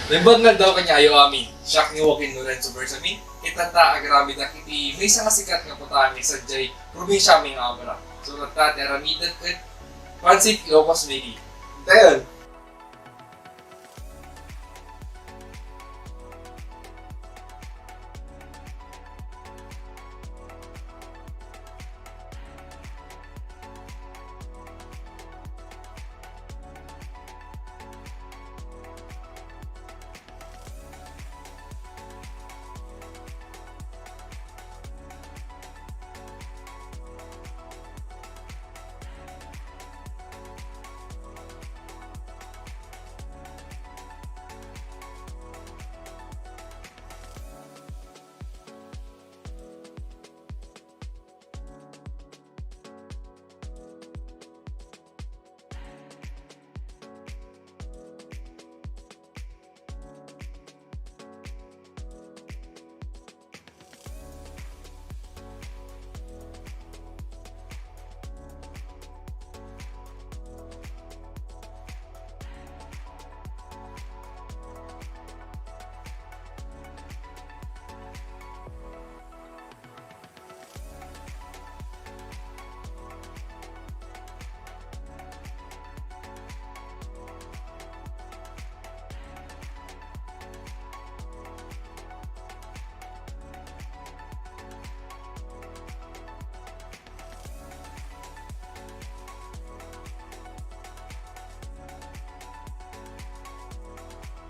Naibangal daw kanya ayo amin. Siyak ni Joaquin Lorenzo Bersamin. Itata agrami na kiti may isang sikat nga putani sa Jay probinsya may nga Abra. Surat ta teramidat at Pansit Ilocos Megi. Dayon.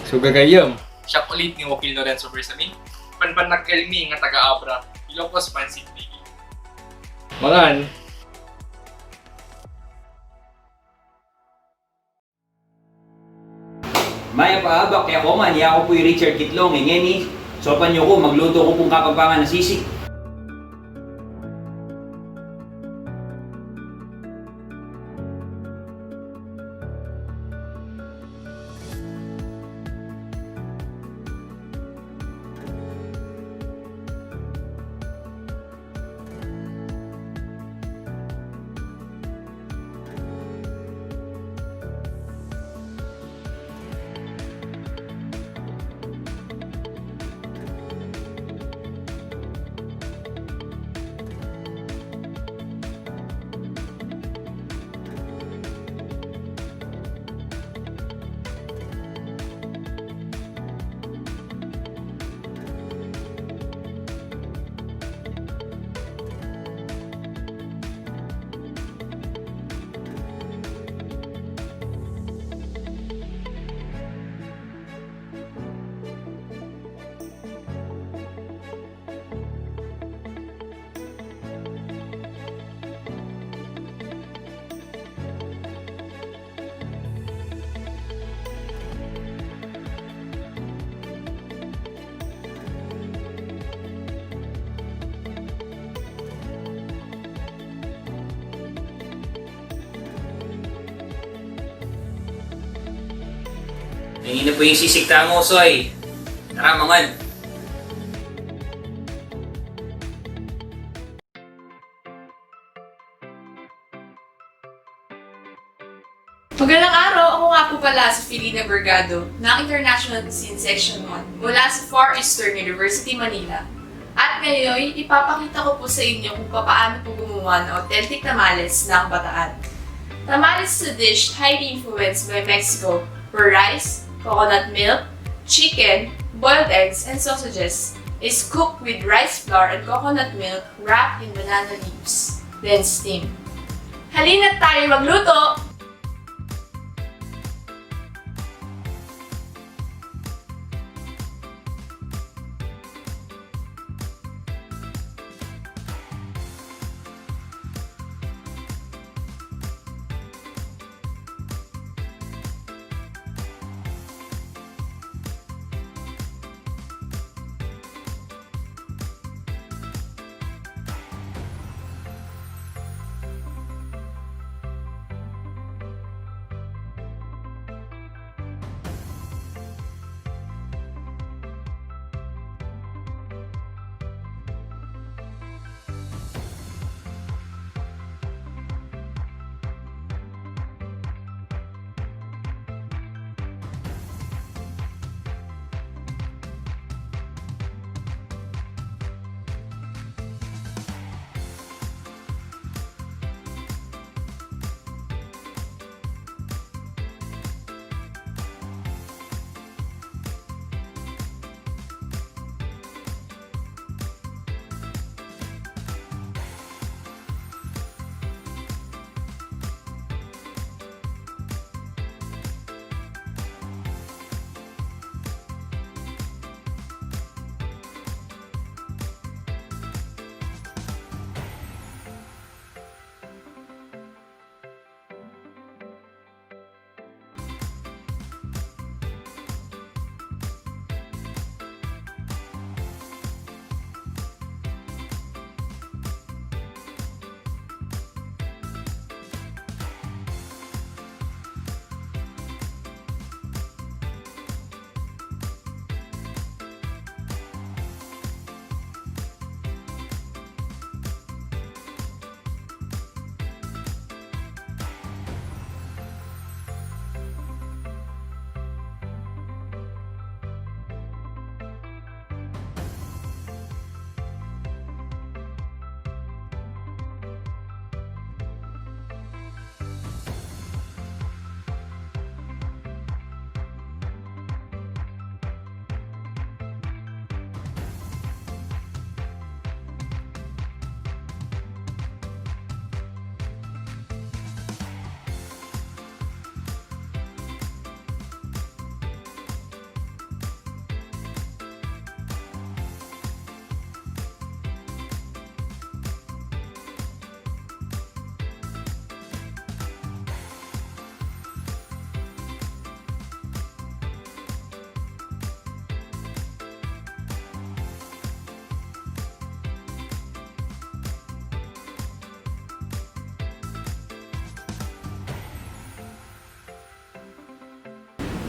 So gagayam, siya ulit ni Joaquin Lorenzo Bersamin, panpan nagkalmi nga taga-Abra, Ilocos Pansit Megi. Mangan! Maya paabak, kaya ko man, ako po'y Richard Kitlong, ngeni. Sopan niyo ko, magluto ko pong kapampangan na sisig. Tingin na po yung sisig tamo, Soy. Tara, mangan. Magandang araw! Ako nga po pala si Filipino Bergado ng International Cuisine Section 1 mula sa Far Eastern University-Manila. At ngayon, ipapakita ko po sa inyo kung paano po gumawa ng authentic tamales ng Bataan. Tamales is a dish highly influenced by Mexico where rice, coconut milk, chicken, boiled eggs, and sausages is cooked with rice flour and coconut milk wrapped in banana leaves, then steamed. Halina't tayo magluto!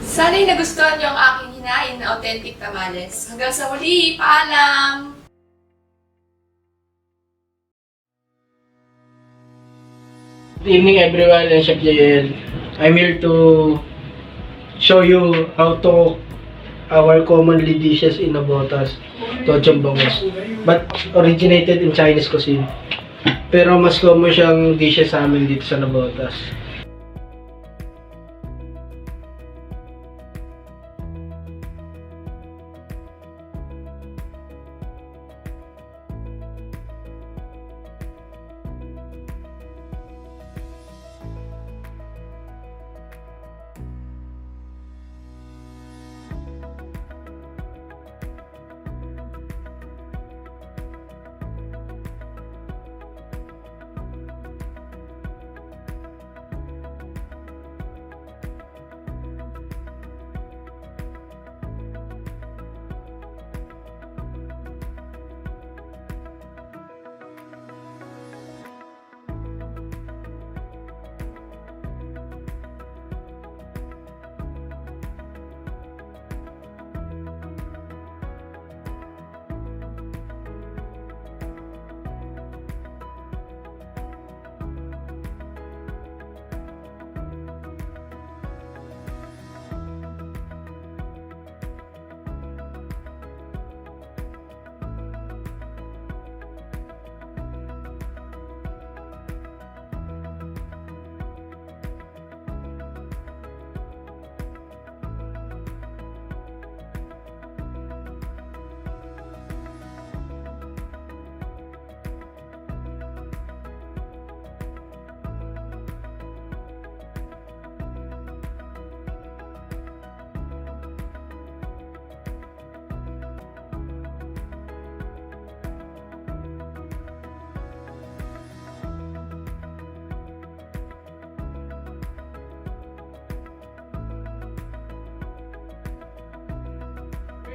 Sana'y nagustuhan niyo ang aking hinain na authentic tamales. Hanggang sa muli, paalam! Good evening everyone, I'm Chef JL. I'm here to show you how to cook our commonly dishes in Navotas, tochong bangus. But originated in Chinese cuisine. Pero mas common siyang dishes sa amin dito sa Navotas.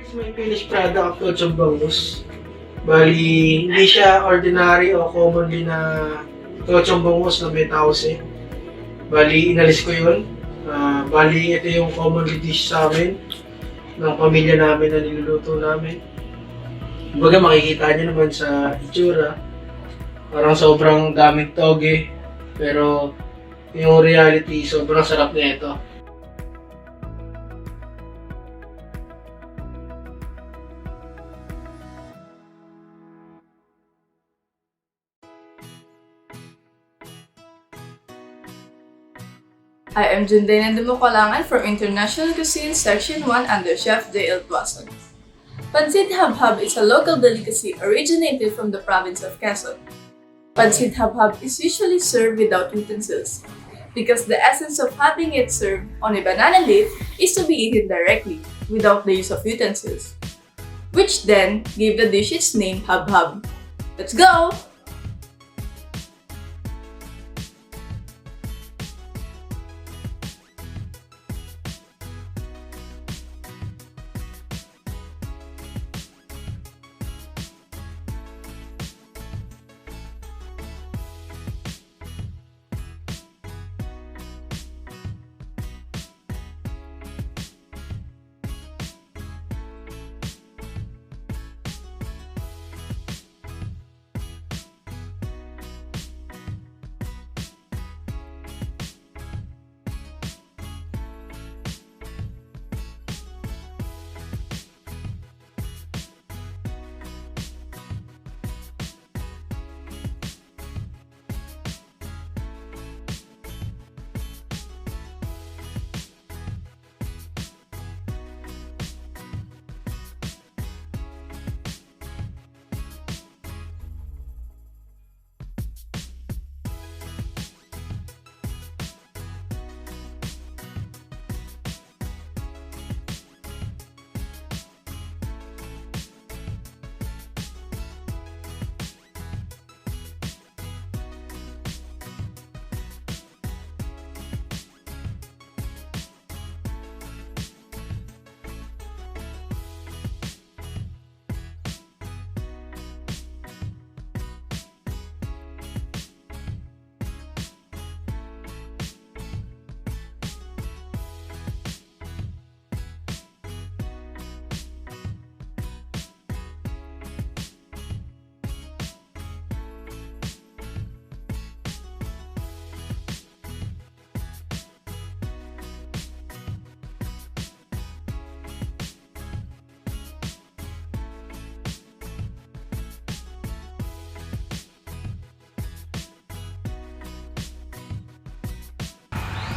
Here's my finished product of tochong bangus. Bali, hindi siya ordinary o commonly na tochong bangus na may tause. Bali, inalis ko yun. Bali, ito yung commonly dish sa amin ng pamilya namin na niluluto namin. Kumbaga makikita nyo naman sa itsura, parang sobrang daming toge, pero yung reality, sobrang sarap na ito. I am Jundaina Dumukalangan from International Cuisine Section 1 under Chef JL Tuason. Pancit Habhab is a local delicacy originated from the province of Quezon. Pancit Habhab is usually served without utensils because the essence of having it served on a banana leaf is to be eaten directly without the use of utensils, which then gave the dish its name Habhab. Let's go!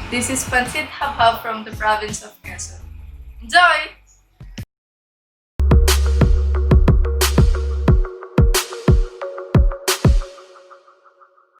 This is Pancit Habhab from the province of Quezon. Enjoy!